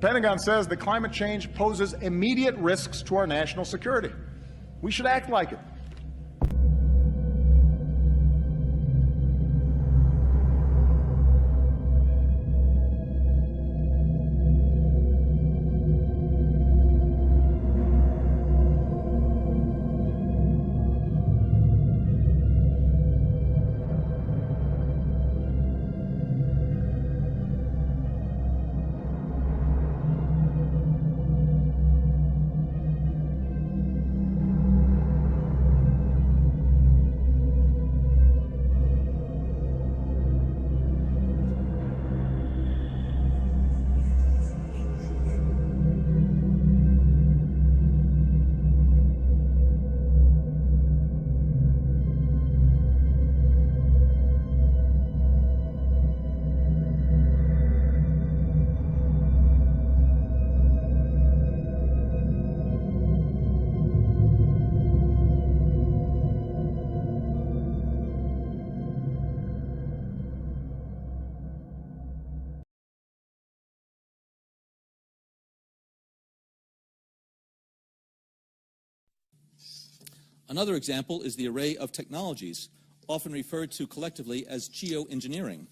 Pentagon says that climate change poses immediate risks to our national security. We should act like it. Another example is the array of technologies, often referred to collectively as geoengineering,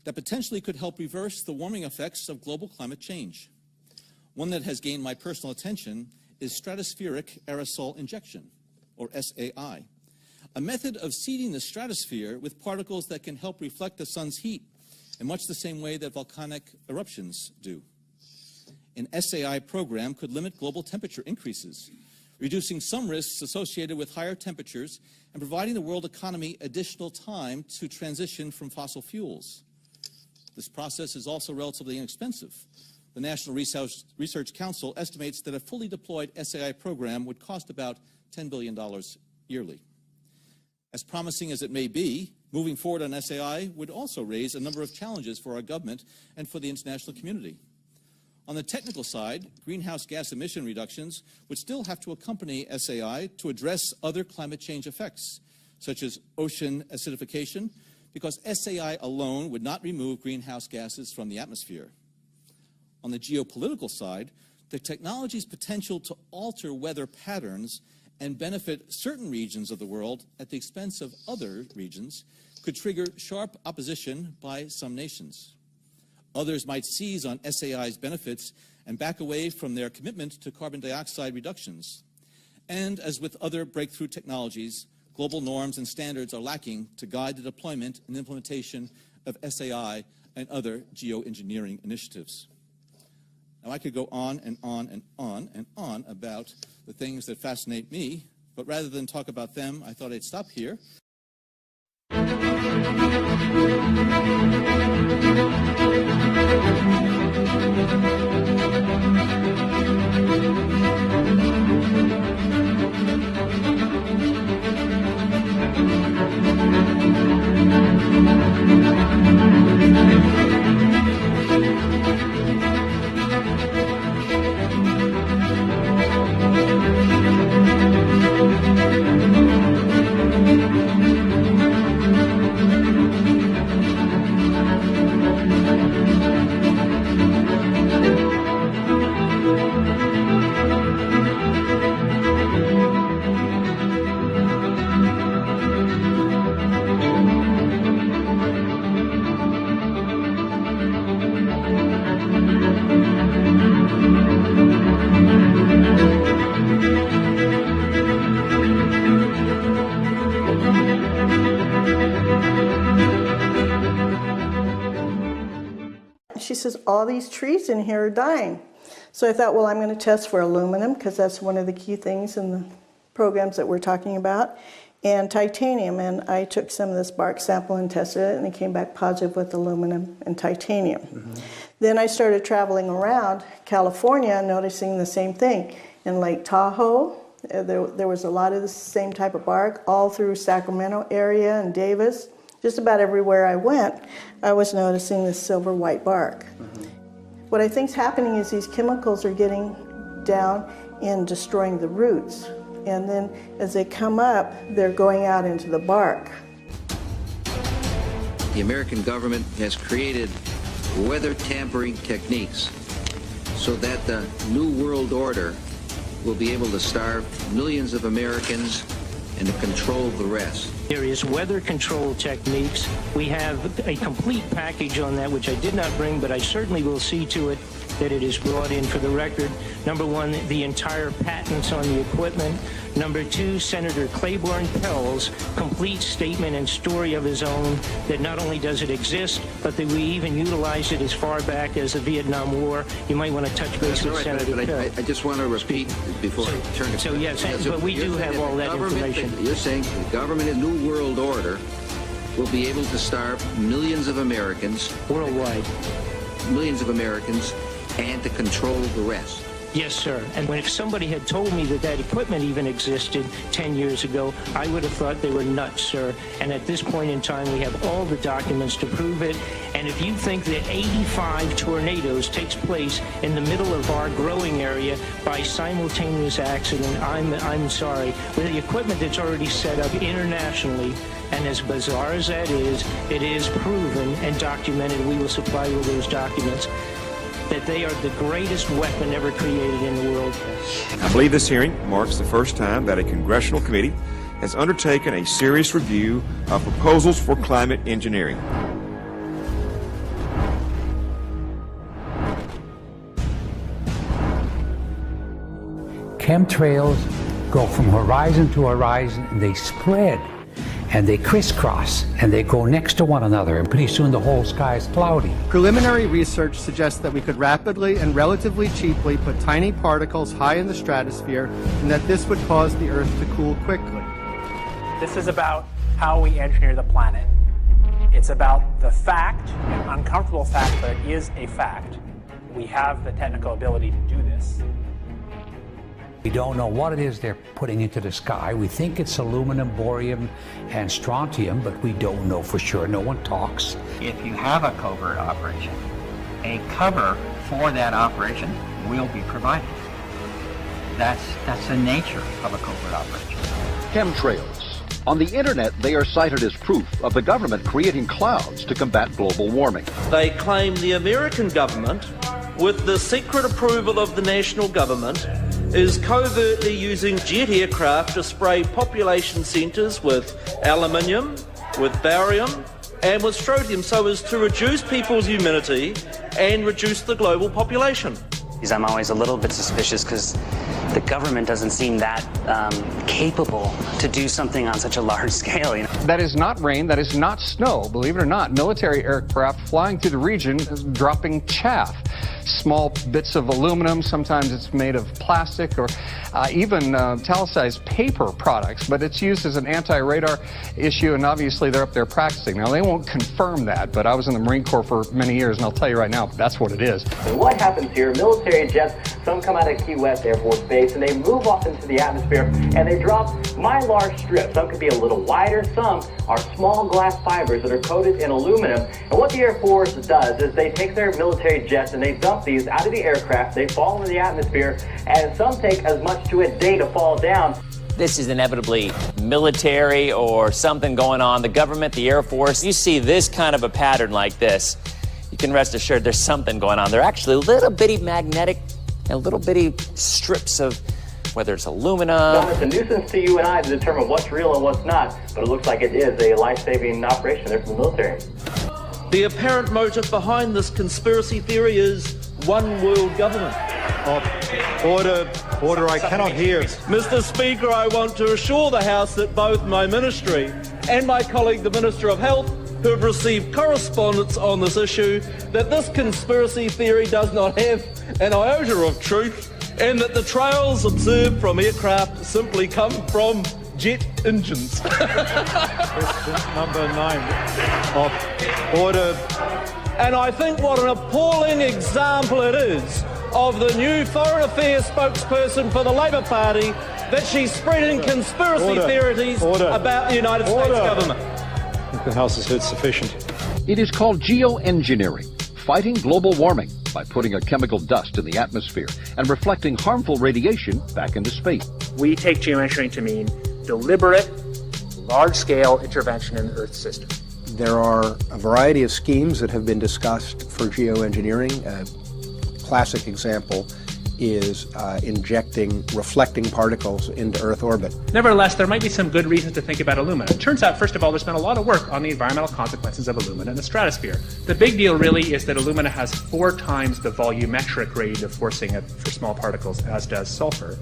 that potentially could help reverse the warming effects of global climate change. One that has gained my personal attention is stratospheric aerosol injection, or SAI, a method of seeding the stratosphere with particles that can help reflect the sun's heat in much the same way that volcanic eruptions do. An SAI program could limit global temperature increases, reducing some risks associated with higher temperatures and providing the world economy additional time to transition from fossil fuels. This process is also relatively inexpensive. The National Research Council estimates that a fully deployed SAI program would cost about $10 billion yearly. As promising as it may be, moving forward on SAI would also raise a number of challenges for our government and for the international community. On the technical side, greenhouse gas emission reductions would still have to accompany SAI to address other climate change effects, such as ocean acidification, because SAI alone would not remove greenhouse gases from the atmosphere. On the geopolitical side, the technology's potential to alter weather patterns and benefit certain regions of the world at the expense of other regions could trigger sharp opposition by some nations. Others might seize on SAI's benefits and back away from their commitment to carbon dioxide reductions. And as with other breakthrough technologies, global norms and standards are lacking to guide the deployment and implementation of SAI and other geoengineering initiatives. Now, I could go on and on and on and on about the things that fascinate me, but rather than talk about them, I thought I'd stop here. She says, all these trees in here are dying. So I thought, well, I'm going to test for aluminum, because that's one of the key things in the programs that we're talking about, and titanium. And I took some of this bark sample and tested it, and it came back positive with aluminum and titanium. Mm-hmm. Then I started traveling around California, noticing the same thing. In Lake Tahoe, there was a lot of the same type of bark, all through Sacramento area and Davis. Just about everywhere I went, I was noticing this silver-white bark. Mm-hmm. What I think is happening is these chemicals are getting down and destroying the roots. And then as they come up, they're going out into the bark. The American government has created weather tampering techniques so that the New World Order will be able to starve millions of Americans and to control the rest. There is weather control techniques. We have a complete package on that, which I did not bring, but I certainly will see to it that it is brought in for the record. Number one, the entire patents on the equipment. Number two, Senator Claiborne Pell's complete statement and story of his own that not only does it exist, but that we even utilized it as far back as the Vietnam War. You might want to touch base with Senator Pell. I just want to repeat before I turn it. So yes, but we do have all that information. You're saying the government in New World Order will be able to starve millions of Americans Worldwide. Millions of Americans and to control the rest. Yes, sir. And if somebody had told me that that equipment even existed 10 years ago, I would have thought they were nuts, sir. And at this point in time, we have all the documents to prove it. And if you think that 85 tornadoes takes place in the middle of our growing area by simultaneous accident, I'm sorry. With the equipment that's already set up internationally, and as bizarre as that is, it is proven and documented. We will supply you with those documents, that they are the greatest weapon ever created in the world. I believe this hearing marks the first time that a congressional committee has undertaken a serious review of proposals for climate engineering. Chemtrails go from horizon to horizon, and they spread, and they crisscross, and they go next to one another, and pretty soon the whole sky is cloudy. Preliminary research suggests that we could rapidly and relatively cheaply put tiny particles high in the stratosphere, and that this would cause the Earth to cool quickly. This is about how we engineer the planet. It's about the fact, an uncomfortable fact, but it is a fact. We have the technical ability to do this. We don't know what it is they're putting into the sky. We think it's aluminum, borium, and strontium, but we don't know for sure. No one talks. If you have a covert operation, a cover for that operation will be provided. That's the nature of a covert operation. Chemtrails. On the internet, they are cited as proof of the government creating clouds to combat global warming. They claim the American government, with the secret approval of the national government, is covertly using jet aircraft to spray population centres with aluminium, with barium, and with strontium so as to reduce people's immunity and reduce the global population. I'm always a little bit suspicious because the government doesn't seem that capable to do something on such a large scale. You know? That is not rain, that is not snow. Believe it or not, military aircraft flying through the region is dropping chaff. Small bits of aluminum, sometimes it's made of plastic or even italicized paper products, but it's used as an anti-radar issue, and obviously they're up there practicing. Now, they won't confirm that, but I was in the Marine Corps for many years, and I'll tell you right now, that's what it is. And what happens here, military jets, some come out of Key West Air Force Base, and they move off into the atmosphere, and they drop mylar strips. Some could be a little wider, some are small glass fibers that are coated in aluminum. And what the Air Force does is they take their military jets and they dump these out of the aircraft, they fall into the atmosphere, and some take as much to a day to fall down. This is inevitably military or something going on. The government, the Air Force, you see this kind of a pattern like this, you can rest assured there's something going on. They're actually little bitty magnetic and little bitty strips of, whether it's aluminum. Well, it's a nuisance to you and I to determine what's real and what's not, but it looks like it is a life-saving operation there from the military. The apparent motive behind this conspiracy theory is one world government. Order, I cannot hear. Mr. Speaker, I want to assure the House that both my ministry and my colleague, the Minister of Health, who have received correspondence on this issue, that this conspiracy theory does not have an iota of truth, and that the trails observed from aircraft simply come from jet engines. Question number 9. Order. And I think what an appalling example it is of the new Foreign Affairs spokesperson for the Labour Party that she's spreading conspiracy theories about the United States government. I think the House has heard sufficient. It is called geoengineering, fighting global warming by putting a chemical dust in the atmosphere and reflecting harmful radiation back into space. We take geoengineering to mean deliberate, large-scale intervention in the Earth system. There are a variety of schemes that have been discussed for geoengineering. classic example is injecting reflecting particles into Earth orbit. Nevertheless, there might be some good reasons to think about alumina. It turns out, first of all, there's been a lot of work on the environmental consequences of alumina in the stratosphere. The big deal really is that alumina has 4 times the volumetric radiative forcing for small particles as does sulfur.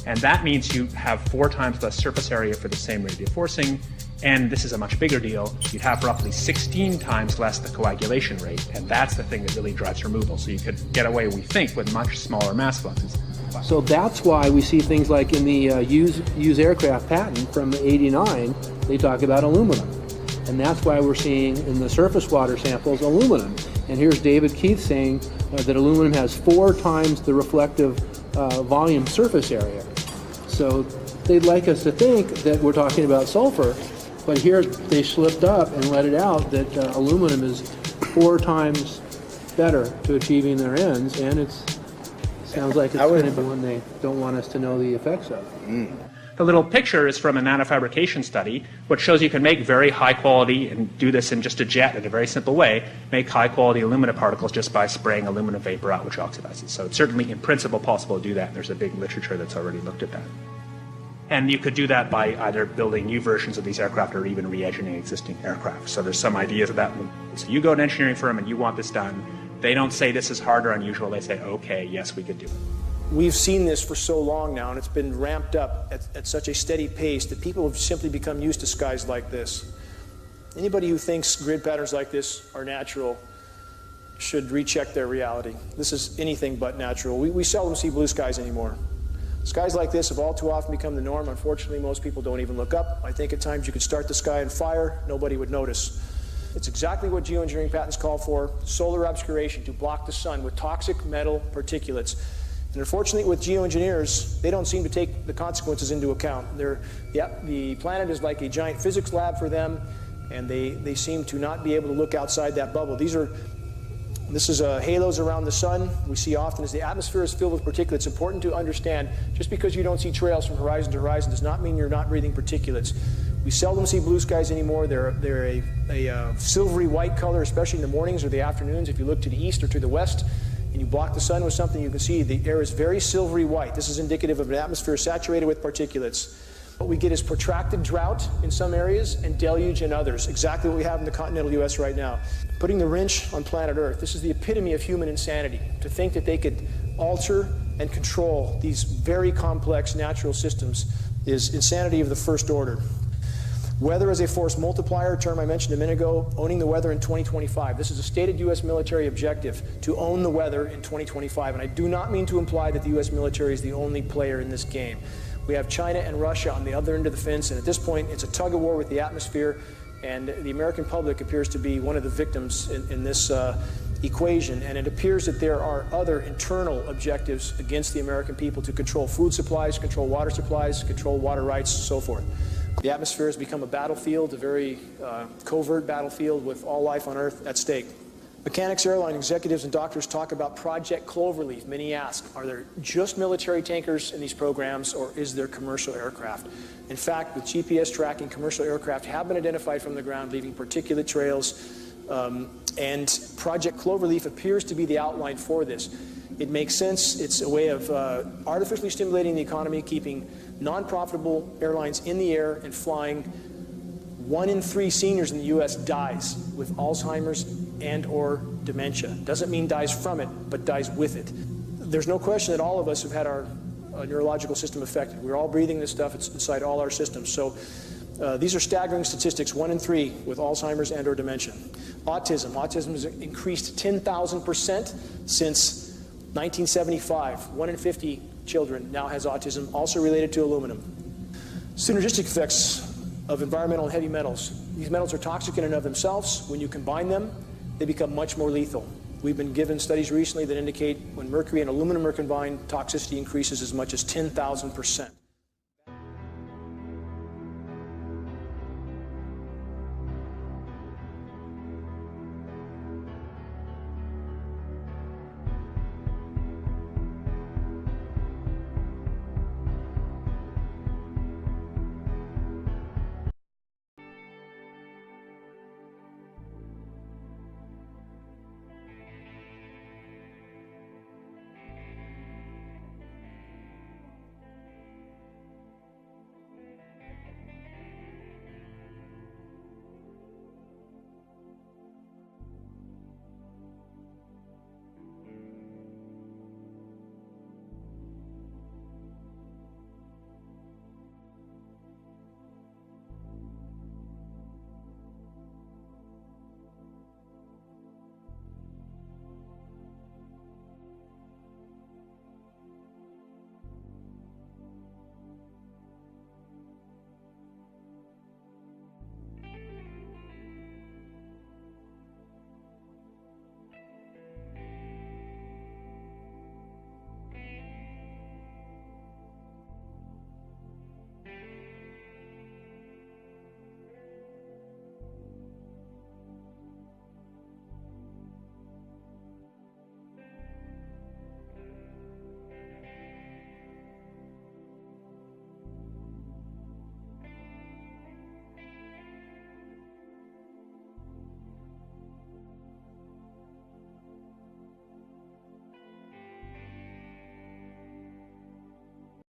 And that means you have 4 times less surface area for the same radiative forcing. And this is a much bigger deal. You'd have roughly 16 times less the coagulation rate, and that's the thing that really drives removal. So you could get away, we think, with much smaller mass fluxes. So that's why we see things like in the use aircraft patent from '89, they talk about aluminum. And that's why we're seeing in the surface water samples aluminum. And here's David Keith saying that aluminum has 4 times the reflective volume surface area. So they'd like us to think that we're talking about sulfur, but here they slipped up and let it out that aluminum is 4 times better to achieving their ends, and it sounds like it's going to be one they don't want us to know the effects of. The little picture is from a nanofabrication study, which shows you can make very high quality, and do this in just a jet in a very simple way, make high quality alumina particles just by spraying aluminum vapor out, which oxidizes. So it's certainly in principle possible to do that, and there's a big literature that's already looked at that. And you could do that by either building new versions of these aircraft or even re-engineering existing aircraft. So there's some ideas of that. So you go to an engineering firm and you want this done. They don't say this is hard or unusual. They say, okay, yes, we could do it. We've seen this for so long now, and it's been ramped up at such a steady pace that people have simply become used to skies like this. Anybody who thinks grid patterns like this are natural should recheck their reality. This is anything but natural. We seldom see blue skies anymore. Skies like this have all too often become the norm. Unfortunately, most people don't even look up. I think at times you could start the sky on fire, nobody would notice. It's exactly what geoengineering patents call for, solar obscuration to block the sun with toxic metal particulates. And unfortunately with geoengineers, they don't seem to take the consequences into account. The planet is like a giant physics lab for them, and they seem to not be able to look outside that bubble. This is halos around the sun. We see often as the atmosphere is filled with particulates. It's important to understand just because you don't see trails from horizon to horizon does not mean you're not breathing particulates. We seldom see blue skies anymore. They're a silvery white color, especially in the mornings or the afternoons. If you look to the east or to the west and you block the sun with something, you can see the air is very silvery white. This is indicative of an atmosphere saturated with particulates. What we get is protracted drought in some areas and deluge in others, exactly what we have in the continental U.S. right now. Putting the wrench on planet Earth, this is the epitome of human insanity, to think that they could alter and control these very complex natural systems is insanity of the first order. Weather as a force multiplier, a term I mentioned a minute ago, owning the weather in 2025. This is a stated U.S. military objective, to own the weather in 2025. And I do not mean to imply that the U.S. military is the only player in this game. We have China and Russia on the other end of the fence, and at this point it's a tug-of-war with the atmosphere, and the American public appears to be one of the victims in this equation, and it appears that there are other internal objectives against the American people to control food supplies, control water supplies, control water rights, and so forth. The atmosphere has become a battlefield, a very covert battlefield with all life on Earth at stake. Mechanics, airline executives, and doctors talk about Project Cloverleaf. Many ask, are there just military tankers in these programs, or is there commercial aircraft? In fact, with GPS tracking, commercial aircraft have been identified from the ground, leaving particulate trails, and Project Cloverleaf appears to be the outline for this. It makes sense. It's a way of artificially stimulating the economy, keeping non-profitable airlines in the air and flying. 1 in 3 seniors in the U.S. dies with Alzheimer's and or dementia. Doesn't mean dies from it, but dies with it. There's no question that all of us have had our neurological system affected. We're all breathing this stuff. It's inside all our systems. So these are staggering statistics, 1 in 3 with Alzheimer's and or dementia. Autism has increased 10,000% since 1975. 1 in 50 children now has autism, also related to aluminum. Synergistic effects of environmental and heavy metals. These metals are toxic in and of themselves. When you combine them, they become much more lethal. We've been given studies recently that indicate when mercury and aluminum are combined, toxicity increases as much as 10,000%.